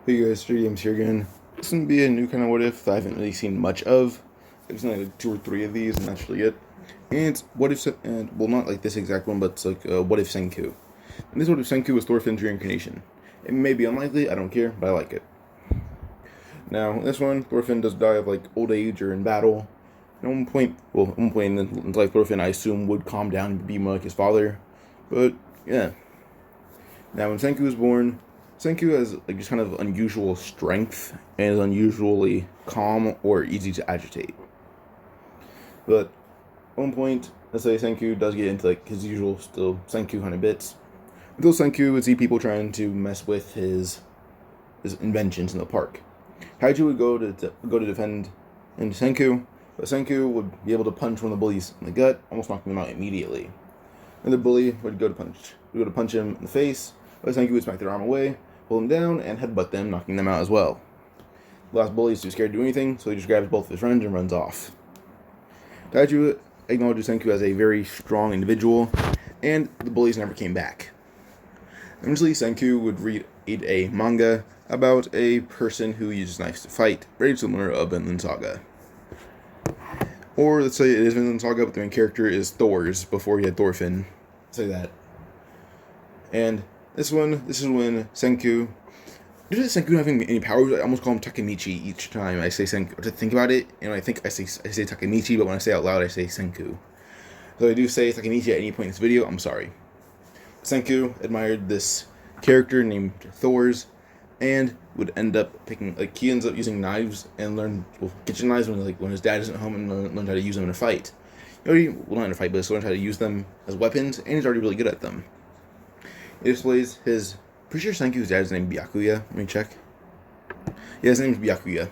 Hey guys, Stray Games here again. This is going to be a new kind of what if that I haven't really seen much of. I've seen like 2 or 3 of these, and that's really it. And it's what if, and well, not like this exact one, but it's like what if Senku. And this what if Senku was Thorfinn's reincarnation. It may be unlikely, I don't care, but I like it. Now, this one, Thorfinn does die of like old age or in battle. At one point, in life, Thorfinn, I assume, would calm down and be more like his father. But yeah. Now, when Senku was born, Senku has like just kind of unusual strength and is unusually calm or easy to agitate. But at one point, let's say Senku does get into like his usual still Senku kind of bits. Until Senku would see people trying to mess with his inventions in the park. Kaiju would go to defend Senku, but Senku would be able to punch one of the bullies in the gut, almost knocking them out immediately. And the bully would go to punch him in the face, but Senku would smack their arm away, pull him down, and headbutt them, knocking them out as well. The last bully is too scared to do anything, so he just grabs both of his friends and runs off. Kaiju acknowledges Senku as a very strong individual, and the bullies never came back. Eventually, Senku would read a manga about a person who uses knives to fight, very similar to Vinland Saga. Or let's say it is Vinland Saga, but the main character is Thor's before he had Thorfinn. Say that. And this is when Senku. Due to Senku having any powers, I almost call him Takemichi each time I say Senku. To think about it, and I think I say Takemichi, but when I say it out loud, I say Senku. So I do say Takemichi at any point in this video. I'm sorry. Senku admired this character named Thor's, and would end up he ends up using knives and learn kitchen knives when his dad isn't home, and learn how to use them in a fight. Not in a fight, but he learns how to use them as weapons, and he's already really good at them. It displays his. Pretty sure Senku's dad's name Byakuya. Let me check. Yeah, his name's Byakuya.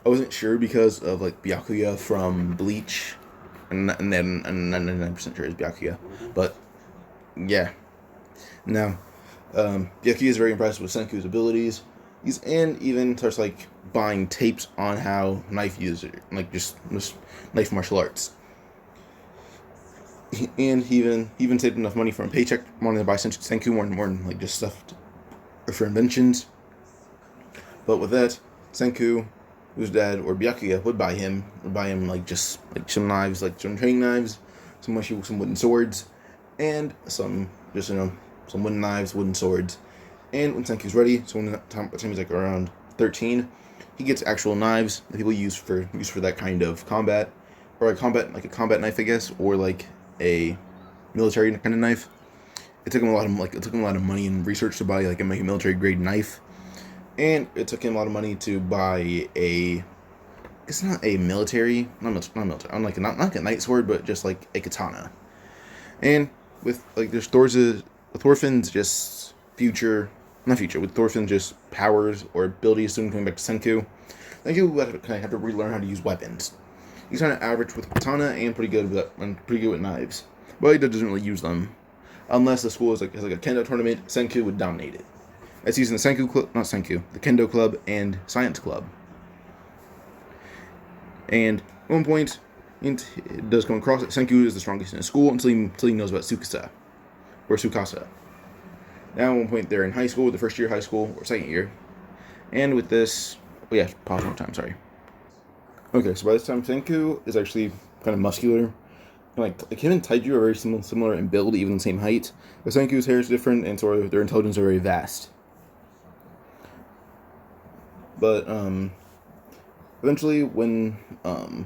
I wasn't sure because of like Byakuya from Bleach, and then 99% sure it's Byakuya. But yeah. Now, Byakuya is very impressed with Senku's abilities. And even starts like buying tapes on how knife user, like just knife martial arts. And he even saved enough money from a paycheck wanting to buy Senku more than like just stuff for inventions. But with that, Senku, whose dad or Byakuya would buy him like just like some knives, like some training knives, some wooden swords, and some wooden knives, wooden swords. And when Senku's ready, so when the time he's like around 13, he gets actual knives that people use for that kind of combat, or a combat knife, I guess, or like a military kind of knife. It took him a lot of money and research to buy like a military grade knife, and it took him a lot of money to buy it's not a military, not a knight sword, but just like a katana. And with like there's Thorfinn's just with Thorfinn's just powers or abilities soon coming back to Senku would kind of have to relearn how to use weapons. He's kind of average with katana and pretty good with knives, but he doesn't really use them unless the school has like a kendo tournament. Senku would dominate it. As he's in the the kendo club and science club. And at one point, it does come across that Senku is the strongest in his school until he knows about Tsukasa. Now, at one point, they're in high school, the first year of high school, or second year. And with this... pause one time, sorry. Okay, so by this time, Senku is actually kind of muscular. Like him and Taiju are very similar in build, even the same height. But Senku's hair is different, and so their intelligence are very vast. But, eventually, when Senku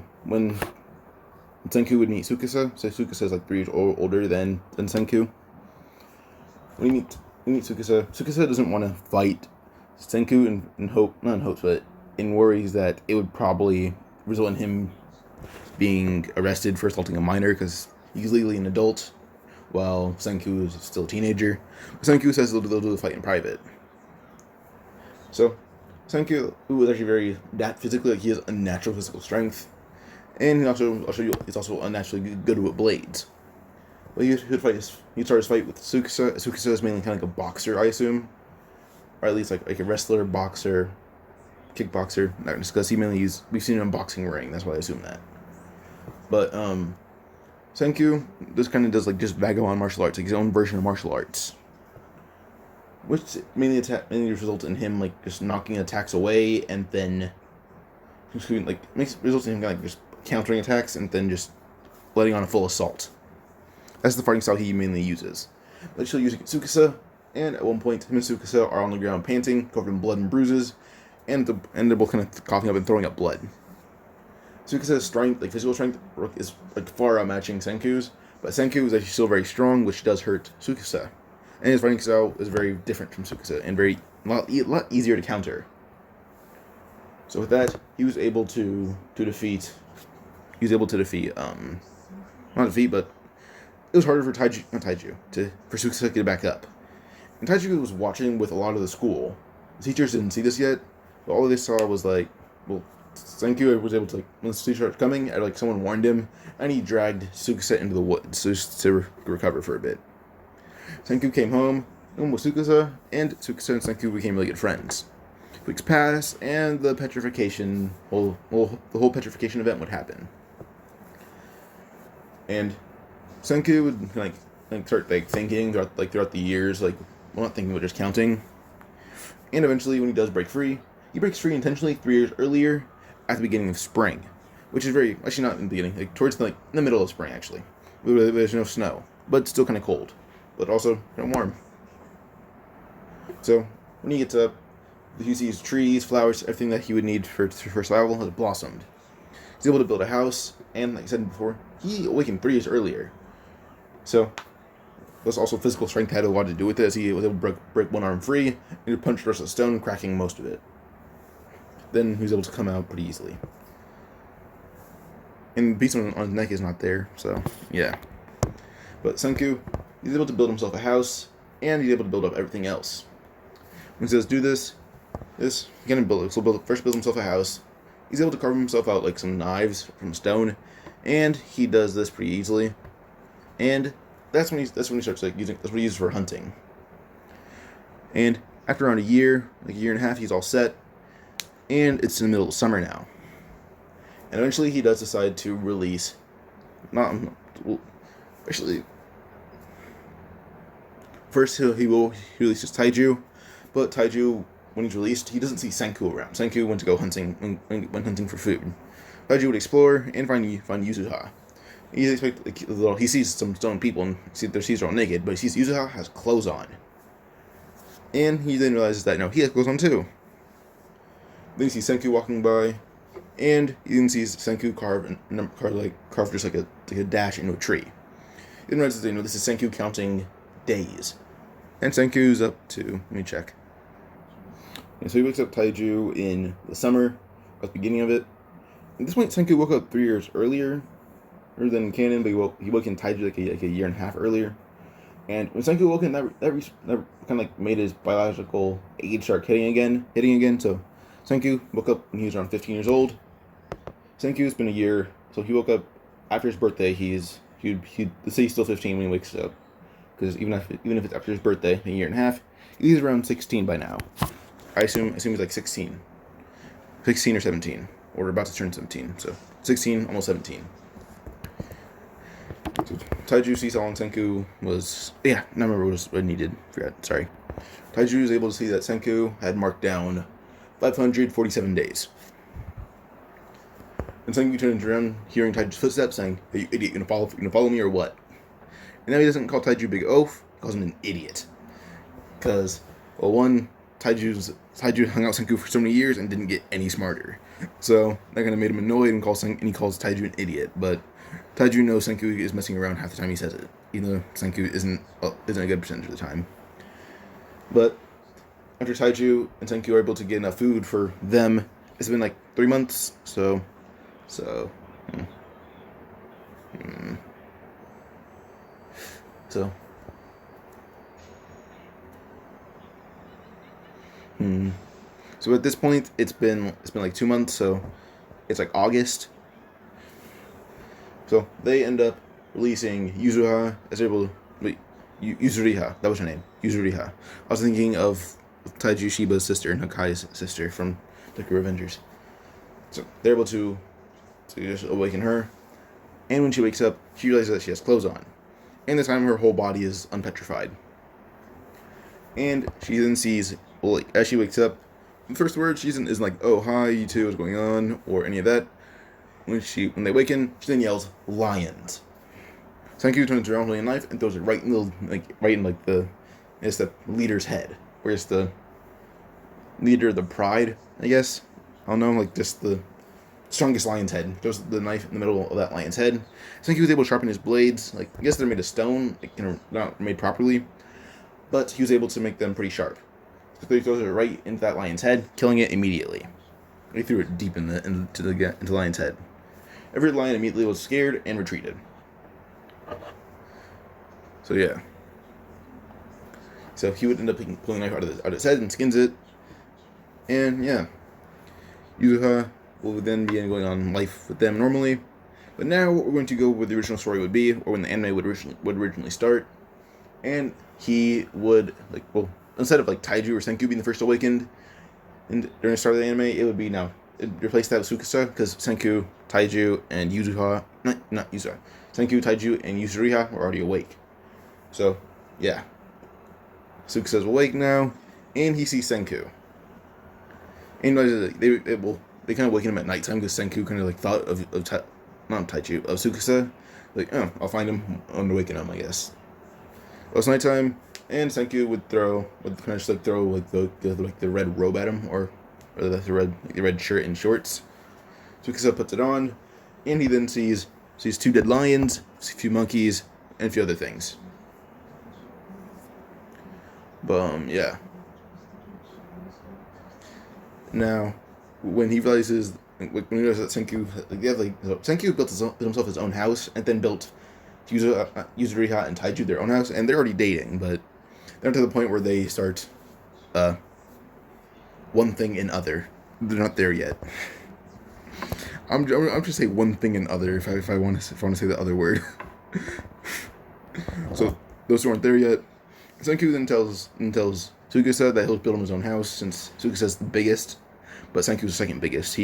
would meet Tsukasa, so Tsukasa is like 3 years older than Senku. When you meet Tsukasa doesn't want to fight Senku in worries that it would probably result in him being arrested for assaulting a minor because he's legally an adult, while Senku is still a teenager. But Senku says they'll do the fight in private. So, Senku, who is actually very physically, like he has unnatural physical strength, and he's also unnaturally good with blades. But he'd start his fight with Tsukasa. Tsukasa is mainly kind of like a boxer, I assume, or at least like a wrestler, boxer, kickboxer. Not because we've seen him in a boxing ring. That's why I assume that. But Senku does like just vagabond martial arts, like his own version of martial arts. which mainly results in him like just knocking attacks away, and then results in him like just countering attacks and then just letting on a full assault. That's the fighting style he mainly uses. But she'll use Tsukasa, and at one point, him and Tsukasa are on the ground panting, covered in blood and bruises, and they're both kind of coughing up and throwing up blood. Tsukasa's strength, like physical strength, is like far outmatching Senku's, but Senku is actually still very strong, which does hurt Tsukasa. And his fighting style is very different from Tsukasa and a lot easier to counter. So with that, he was able to defeat. He was able to defeat. Not defeat, but it was harder for for Tsukasa to get back up. And Taiju was watching with a lot of the school. The teachers didn't see this yet, but all they saw was like, well, Senku was able to, like, when the teacher started coming, like someone warned him, and he dragged Tsukasa into the woods to recover for a bit. Senku came home with Tsukasa, and Tsukasa and Senku became really good friends. Weeks passed, and the Petrification, the whole Petrification event would happen. And Senku would start thinking throughout the years, not thinking but just counting. And eventually, when he does break free, he breaks free intentionally 3 years earlier, at the beginning of spring, which is actually not in the beginning, towards in the middle of spring actually. There's no snow, but it's still kind of cold, but also kind of warm. So when he gets up, he sees trees, flowers, everything that he would need for survival has blossomed. He's able to build a house, and like I said before, he awakened 3 years earlier. So there's also physical strength had a lot to do with this. He was able to break one arm free, and punch the rest of the stone, cracking most of it. Then he was able to come out pretty easily. And the piece on his neck is not there, so yeah. But Senku, he's able to build himself a house, and he's able to build up everything else. When he says do this, he's gonna build it. So first build himself a house. He's able to carve himself out like some knives from stone, and he does this pretty easily. And that's when he starts using. That's what he uses for hunting. And after around a year and a half, he's all set. And it's in the middle of summer now. And eventually he does decide to release. First he releases Taiju, but Taiju, when he's released, he doesn't see Senku around. Senku went to go hunting, went hunting for food. Taiju would explore and find Yuzuriha. He sees some stone people and their seas are all naked, but he sees Yuzuriha has clothes on. And he then realizes that he has clothes on too. Then you see Senku walking by, and you then sees Senku carve just like a dash into a tree. He then realizes this is Senku counting days, and Senku's up to, let me check. And so he wakes up Taiju in the summer, at the beginning of it. At this point, Senku woke up 3 years earlier than canon, but he woke in Taiju like a year and a half earlier. And when Senku woke in, that kind of made his biological age start hitting again. So Senku woke up when he was around 15 years old. Senku's been a year, so he woke up after his birthday. Let's say he's still 15 when he wakes up, because even if it's after his birthday, a year and a half, he's around 16 by now. I assume he's like 16 or 17, or about to turn 17. So 16, almost 17. So Taiju sees how long Senku was. Yeah, I remember what he needed. Forgot. Sorry. Taiju was able to see that Senku had marked down 547 days. And Senku turns around, hearing Taiju's footsteps, saying, "Hey, you idiot, you gonna follow me or what?" And now he doesn't call Taiju Big Oaf, he calls him an idiot. Because, well, one, Taiju hung out with Senku for so many years and didn't get any smarter. So that kind of made him annoyed and he calls Taiju an idiot. But Taiju knows Senku is messing around half the time he says it, even though Senku isn't a good percentage of the time. But after Taiju and Senku are able to get enough food for them, it's been like 3 months. So. So at this point, it's been like 2 months. So it's like August. So they end up releasing Yuzuriha as able to. Wait, Yuzuriha, that was her name. Yuzuriha. I was thinking of Taiju Shiba's sister and Hakai's sister from Tokyo Revengers. So they're able to just awaken her. And when she wakes up, she realizes that she has clothes on. And this time her whole body is unpetrified. And she then sees, well, like, as she wakes up, the first word she isn't like, "Oh, hi, you two, what's going on?" or any of that. When they waken, she then yells, "Lions!" Senku turns around holding a knife and throws it right in the leader's head, where it's the leader of the pride, I guess. I don't know, like just the strongest lion's head. Throws the knife in the middle of that lion's head. Senku was able to sharpen his blades. Like, I guess they're made of stone, like, not made properly, but he was able to make them pretty sharp. So he throws it right into that lion's head, killing it immediately. He threw it deep into the lion's head. Every lion immediately was scared and retreated. So yeah. So he would end up pulling a knife out of his head and skins it. And yeah. Yuzuriha will then begin going on life with them normally. But now we're going to go where the original story would be, or when the anime would originally start. And he would, instead of Taiju or Senku being the first awakened during the start of the anime, it would be now. It'd replace that with Tsukasa, because Senku, Taiju, and Yuzuriha, not Yuzuriha, Senku, Taiju, and Yuzuriha were already awake. So, yeah. Tsukasa's awake now, and he sees Senku. And they kind of waken him at nighttime, because Senku kind of thought of Tsukasa. Oh, I'll find him, I'm gonna waken him, I guess. Well, it's nighttime, and Senku would throw the red robe at him, or the red shirt and shorts. Tsukasa puts it on, and he then sees two dead lions, a few monkeys, and a few other things. Yeah. Now, when he realizes that Senku, Senku built himself his own house, and then built Yuzuriha and Taiju their own house, and they're already dating, but they're to the point where they start one thing and other. They're not there yet. I'm just say one thing and other if I want to say the other word. So those two aren't there yet. Senku then tells Tsukasa that he'll build him his own house, since Tsukasa's the biggest, but Senku's the second biggest.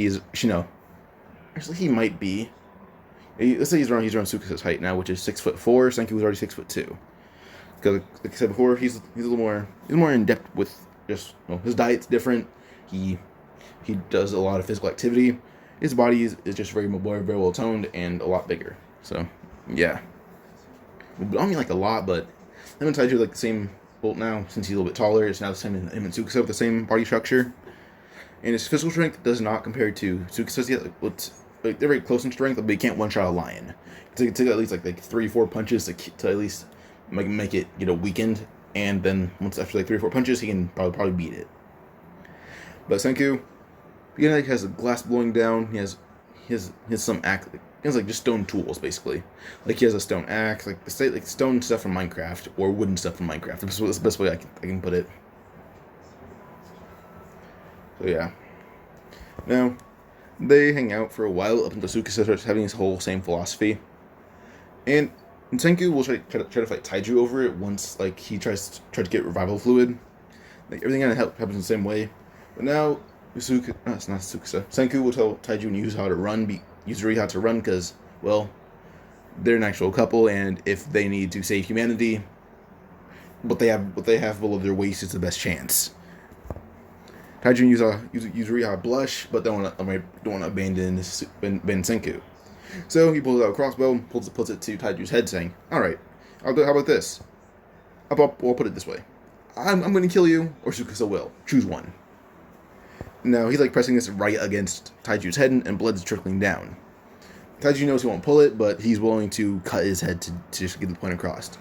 Actually he might be. Let's say he's around Tsukasa's height now, which is 6'4". Senku was already 6'2". Because, like I said before, he's a little more in depth with his diet's different. He does a lot of physical activity. His body is just very well toned and a lot bigger. So yeah, I don't mean a lot, but him and Taiju the same bolt now, since he's a little bit taller. It's now the same him and Tsukasa with the same body structure, and his physical strength does not compare to Tsukasa's yet. They're very close in strength, but he can't one shot a lion. It took at least 3-4 punches to at least make it weakened, and then once after 3-4 punches, he can probably beat it. But Senku, he has a glass blowing down. He has some axe. He has just stone tools basically. He has a stone axe, stone stuff from Minecraft, or wooden stuff from Minecraft. That's the best way I can put it. So yeah. Now, they hang out for a while up until Tsukasa starts having his whole same philosophy, and Senku will try to fight Taiju over it once he tries to get revival fluid. Everything kind of happens the same way, but now it's not Tsukasa. Senku will tell Taiju and Yuzuriha to run because, well, they're an actual couple, and if they need to save humanity, what they have below their waist is the best chance. Taiju and Yuzuriha blush, but don't want to abandon Senku. So he pulls out a crossbow, puts it to Taiju's head, saying, "All right, how about this? I'll put it this way: I'm going to kill you, or Tsukasa will. Choose one." Now he's pressing this right against Taiju's head, and blood's trickling down. Taiju knows he won't pull it, but he's willing to cut his head to just get the point across.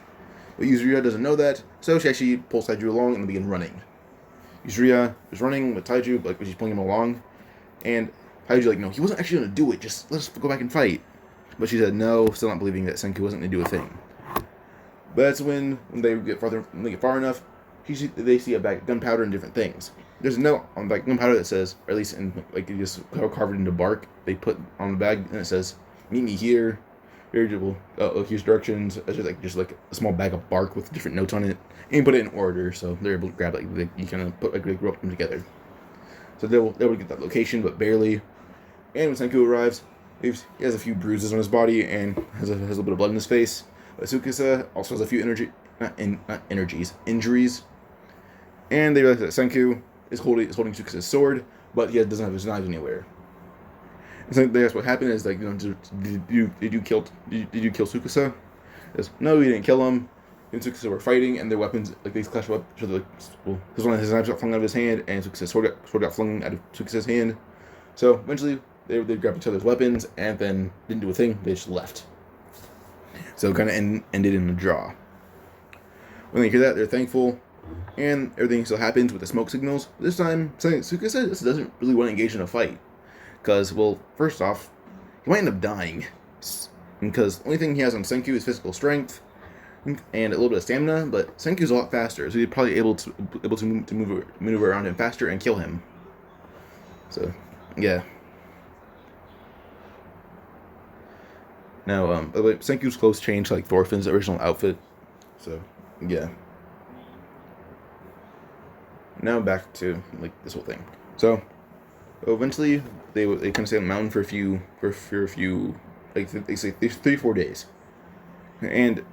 But Yuzuriha doesn't know that, so she actually pulls Taiju along and they begin running. Yuzuriha is running with Taiju, she's pulling him along, and Taiju no, he wasn't actually going to do it, just let's go back and fight. But she said no, still not believing that Senku wasn't going to do a thing. But that's when they get far enough, they see a bag of gunpowder and different things. There's a note on gunpowder that says, or at least in you just carve it into bark, they put on the bag, and it says, "Meet me here. Here's directions." It's just a small bag of bark with different notes on it, and you put it in order, so they're able to grab you kind of group them together. So they will get that location, but barely. And when Senku arrives, he has a few bruises on his body and has a little bit of blood in his face. But Tsukasa also has a few injuries. And they realize that Senku is holding Tsukasa's sword, but he doesn't have his knives anywhere. And so they ask what happened. Is like, did you kill Tsukasa? Says, no, he didn't kill him. And Tsukasa were fighting, and their weapons they clashed up. So his knives got flung out of his hand, and Tsukasa's sword got flung out of Tsukasa's hand. So eventually, they grabbed each other's weapons, and then didn't do a thing. They just left. So it kind of ended in a draw. When they hear that, they're thankful, and everything still happens with the smoke signals. This time, Tsukasa doesn't really want to engage in a fight. Because, well, first off, he might end up dying. Because the only thing he has on Senku is physical strength and a little bit of stamina, but Senku's a lot faster, so he's probably able to maneuver around him faster and kill him. So, yeah. Now, by the way, Senku's clothes changed to like Thorfinn's original outfit. So, yeah. Now back to like this whole thing. So, eventually they kind of stay on the mountain for a few like they say 3-4 days. And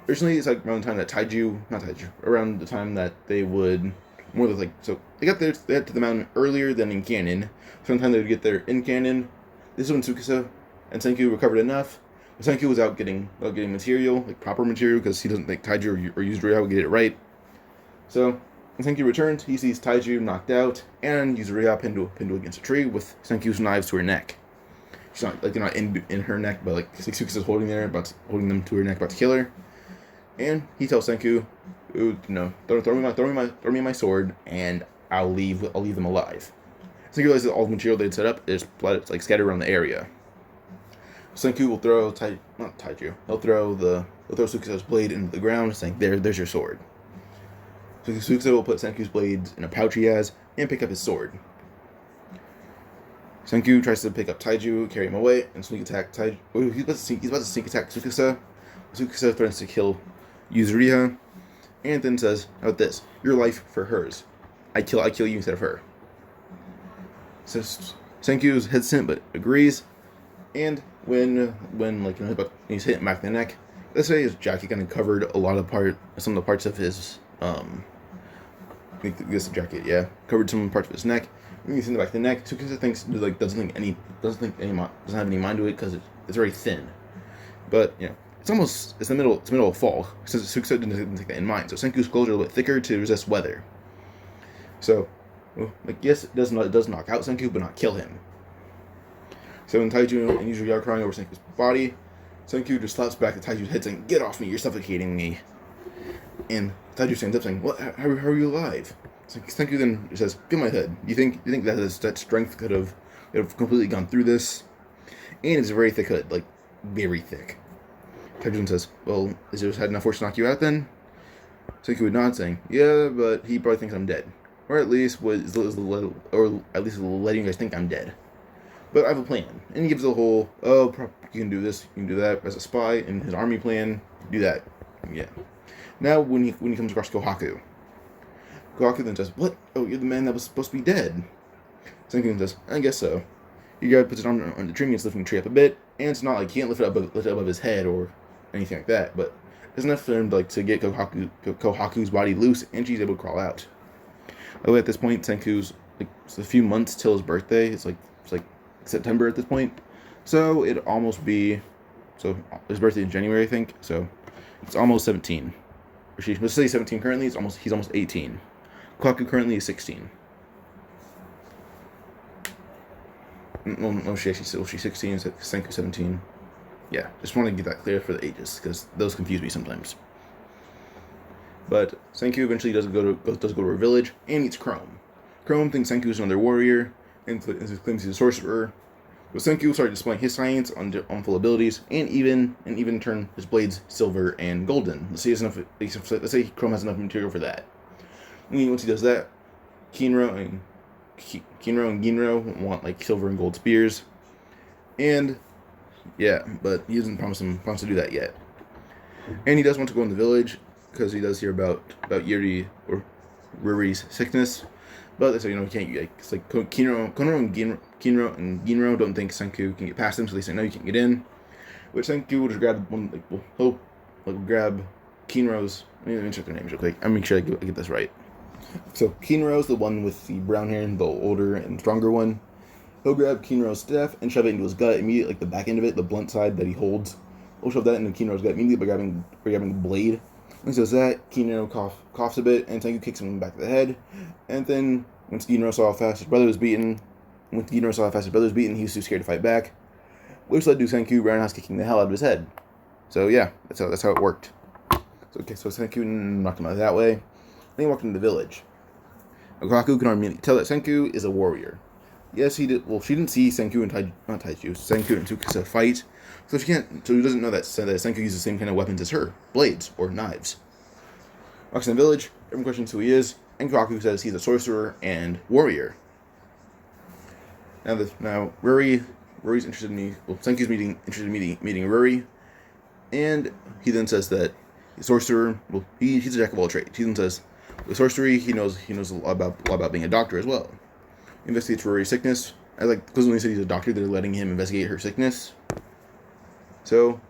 originally it's like around the time that around the time that they would more like, so they got to the mountain earlier than in canon. Sometime they would get there in canon. This is when Tsukasa and Senku recovered enough. But Senku was out getting material, like proper material, because he doesn't think Taiju or Yuzuriha would get it right. So when Senku returns, he sees Taiju knocked out and Yuzuriha pinned against a tree with Senku's knives to her neck. She's not like they're not in her neck, but like Tsukasa's holding them to her neck, about to kill her. And he tells Senku, throw me my sword, and I'll leave them alive. Senku realizes that all the material they'd set up is like scattered around the area. Senku will throw He'll throw Tsukasa's blade into the ground, saying, "There's your sword." So Tsukasa will put Senku's blades in a pouch he has and pick up his sword. Senku tries to pick up Taiju, carry him away, and sneak attack Taiju. He's about to sneak attack Tsukasa. Tsukasa threatens to kill Yuzuriha, and then says, "How about this? Your life for hers. I kill you instead of her." So Senku is hesitant but agrees. And when he's hit back in the neck, let's say his jacket kind of covered some of the parts of his this jacket, yeah, covered some parts of his neck. When he's in the back of the neck, Tsukasa doesn't have any mind to it because it's very thin. But it's the middle of fall. Since Tsukasa didn't take that in mind, so Senku's clothes are a little bit thicker to resist weather. So, yes, it does knock out Senku, but not kill him. So when Taiju and Yuzuriha are crying over Senku's body, Senku just slaps back at Taiju's head, saying, "Get off me! You're suffocating me." And Taiju stands up, saying, "What? How are you alive?" So Senku then says, "Feel my head. You think that strength could have completely gone through this?" And it's a very thick hood, like very thick. Taiju says, "Well, is his head enough force to knock you out then?" Senku would nod, saying, "Yeah, but he probably thinks I'm dead, or at least letting you guys think I'm dead. But I have a plan." And he gives the whole, you can do this, you can do that as a spy, and his army plan, do that. Yeah. Now, when he comes across Kohaku then says, "What? Oh, you're the man that was supposed to be dead." Senku says, "I guess so." He puts his arm on the tree and it's lifting the tree up a bit, and it's not like he can't lift it above his head or anything like that, but it's enough for him to get Kohaku's body loose, and she's able to crawl out. By the way, at this point, Senku's it's a few months till his birthday. It's like September at this point, so it'd almost be his birthday in January, I think. So it's almost 17. Let's say 17 currently. He's almost 18. Kohaku currently is 16. No, she's 16. Senku 17. Yeah, just want to get that clear for the ages because those confuse me sometimes. But Senku eventually does go to her village and meets Chrome. Chrome thinks Senku is another warrior and claims he's a sorcerer. But Senku started displaying his science on full abilities and even turn his blades silver and golden. Let's say Chrome has enough material for that. And once he does that, Kinro and Ginro want silver and gold spears. And yeah, but he doesn't promise to do that yet. And he does want to go in the village because he does hear about Yuri or Ruri's sickness. But they say, he can't. It's like Kinro and Ginro don't think Senku can get past him, so they say no, you can't get in. Which Senku will just grab one, grab Kinro's. Let me check their names real quick. I'm make sure I get this right. So Kinro's the one with the brown hair, the older and stronger one. He'll grab Kinro's staff and shove it into his gut immediately, like the back end of it, the blunt side that he holds. He'll shove that into Kinro's gut immediately by grabbing the blade. When he does that, Kinro coughs a bit, and Senku kicks him in the back of the head. And then, once Kinro saw how fast his brother was beaten, he was too scared to fight back, which led to Senku roundhouse kicking the hell out of his head. So yeah, that's how it worked. So Senku knocked him out that way. Then he walked into the village. Okaku can immediately tell that Senku is a warrior. Yes, he did. Well, she didn't see Senku and Senku and Tsukasa fight, so she can't. So he doesn't know that Senku uses the same kind of weapons as her, blades or knives. Walks in the village. Everyone questions who he is, and Okaku says he's a sorcerer and warrior. Now Ruri's interested in me. Well, Senku's interested in meeting Ruri, and he then says that the sorcerer. Well, he's a jack of all trades. He then says, with sorcery, he knows a lot about being a doctor as well. He investigates Ruri's sickness. Because when he said he's a doctor, they're letting him investigate her sickness. So,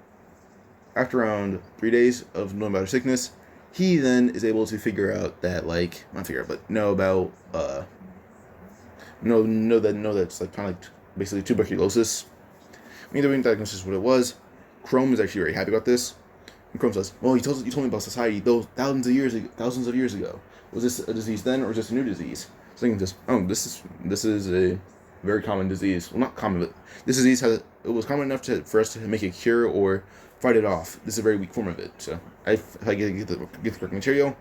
after around 3 days of knowing about her sickness, he then is able to figure out that that's like kind of like basically tuberculosis. When he diagnosis what it was, Chrome is actually very happy about this. And Chrome says, "Well, you told me about society thousands of years ago. Was this a disease then, or is this a new disease?" So you can just, this is a very common disease. Well, not common, but this disease it was common enough for us to make a cure or fight it off. This is a very weak form of it. So if I get the correct material,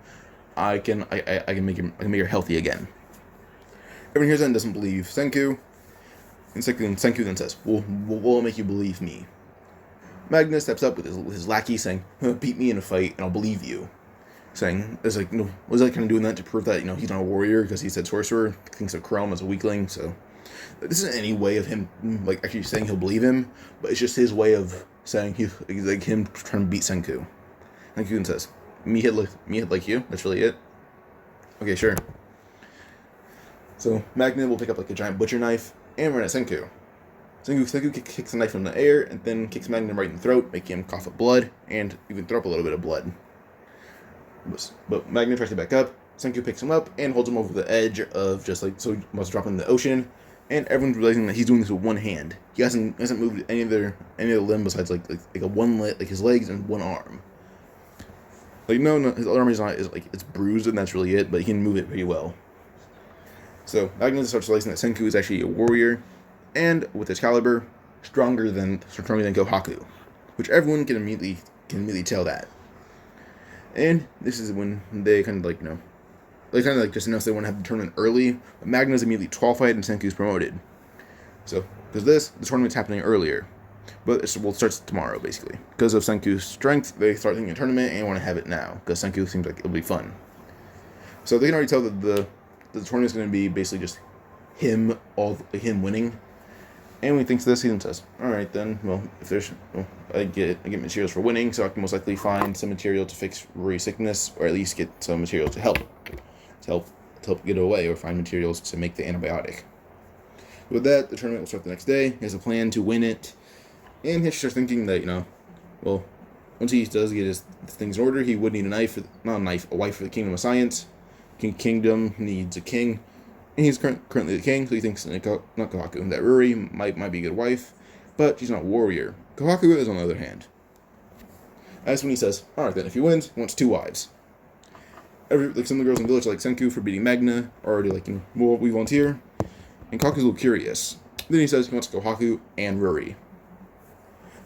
I can make her healthy again. Everyone hears that and doesn't believe Senku. And Senku then says, "We'll make you believe me." Magna steps up with his lackey, saying, "Beat me in a fight, and I'll believe you." Saying, was that kind of doing that to prove that he's not a warrior because he said sorcerer, thinks of Chrome as a weakling. So this isn't any way of him actually saying he'll believe him, but it's just his way of saying he's like him trying to beat Senku. Senku then says, "Me hit like you. That's really it." Okay, sure. So Magna will pick up a giant butcher knife and run at Senku. Senku kicks the knife in the air and then kicks Magna right in the throat, making him cough up blood and even throw up a little bit of blood. But Magna tries to back up. Senku picks him up and holds him over the edge of so he must drop him in the ocean. And everyone's realizing that he's doing this with one hand. He hasn't moved any of the limb besides his legs and one arm. No, his other arm is not it's bruised and that's really it. But he can move it pretty well. So Magna starts realizing that Senku is actually a warrior, and with his caliber, stronger than Kohaku, which everyone can immediately tell that. And this is when they kind of just announced they want to have the tournament early. But Magna's immediately qualified and Senku's promoted. So, because the tournament's happening earlier. But it starts tomorrow, basically. Because of Senku's strength, they start thinking a tournament and want to have it now. Because Senku seems like it'll be fun. So they can already tell that the tournament's going to be basically just him winning. And when he thinks this, he then says, "Alright then, I get materials for winning, so I can most likely find some material to fix Ruri's sickness, or at least get some material to help get it away, or find materials to make the antibiotic." With that, the tournament will start the next day. He has a plan to win it, and he starts thinking that, once he does get his things in order, he would need a wife for the Kingdom of Science. Kingdom needs a king. And he's currently the king, so he thinks not Kohaku, that Ruri might be a good wife, but she's not a warrior. Kohaku is, on the other hand. That's when he says, "Alright then, if he wins, he wants 2 wives." Some of the girls in the village like Senku for beating Magna are already we volunteer. And Kohaku's a little curious. Then he says he wants Kohaku and Ruri.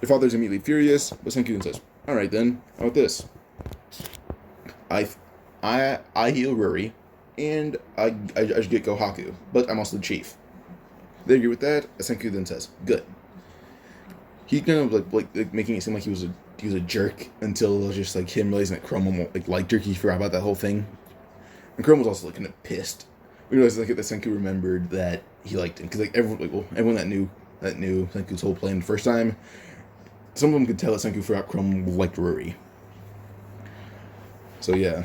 Their father's immediately furious, but Senku then says, "Alright then, how about this? I heal Ruri, and I should get Kohaku, but I'm also the chief." They agree with that. Senku then says, "Good." He kind of making it seem like he was a jerk until it was just him realizing that Chrome liked jerky. He forgot about that whole thing, and Chrome was also kind of pissed. We realized that Senku remembered that he liked him because everyone that knew Senku's whole plan the first time, some of them could tell that Senku forgot Chrome liked Ruri. So yeah,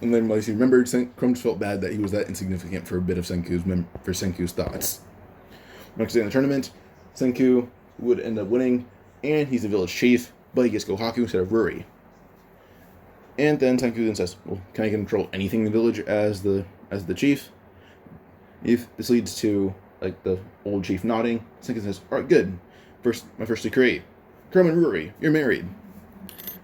and then once he remembered, Chrome felt bad that he was that insignificant for a bit of Senku's thoughts. Next day in the tournament, Senku would end up winning, and he's the village chief, but he gets Kohaku instead of Ruri. And then Senku then says, "Well, can I control anything in the village as the as the chief. If this leads to like the old chief nodding, Senku says, "All right, good. My first decree. Chrome and Ruri, you're married."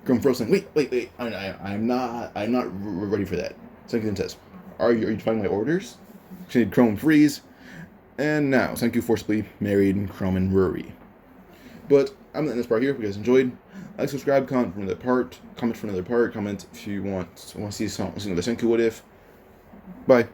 Chrome frozen. Wait. I'm not ready for that. Senku says, "Are you following my orders?" Chrome freeze, and now Senku forcibly married Chrome and Ruri. But I'm gonna end this part here. If you guys enjoyed, like, subscribe, comment for another part. Comment if you want to see another Senku what if. Bye.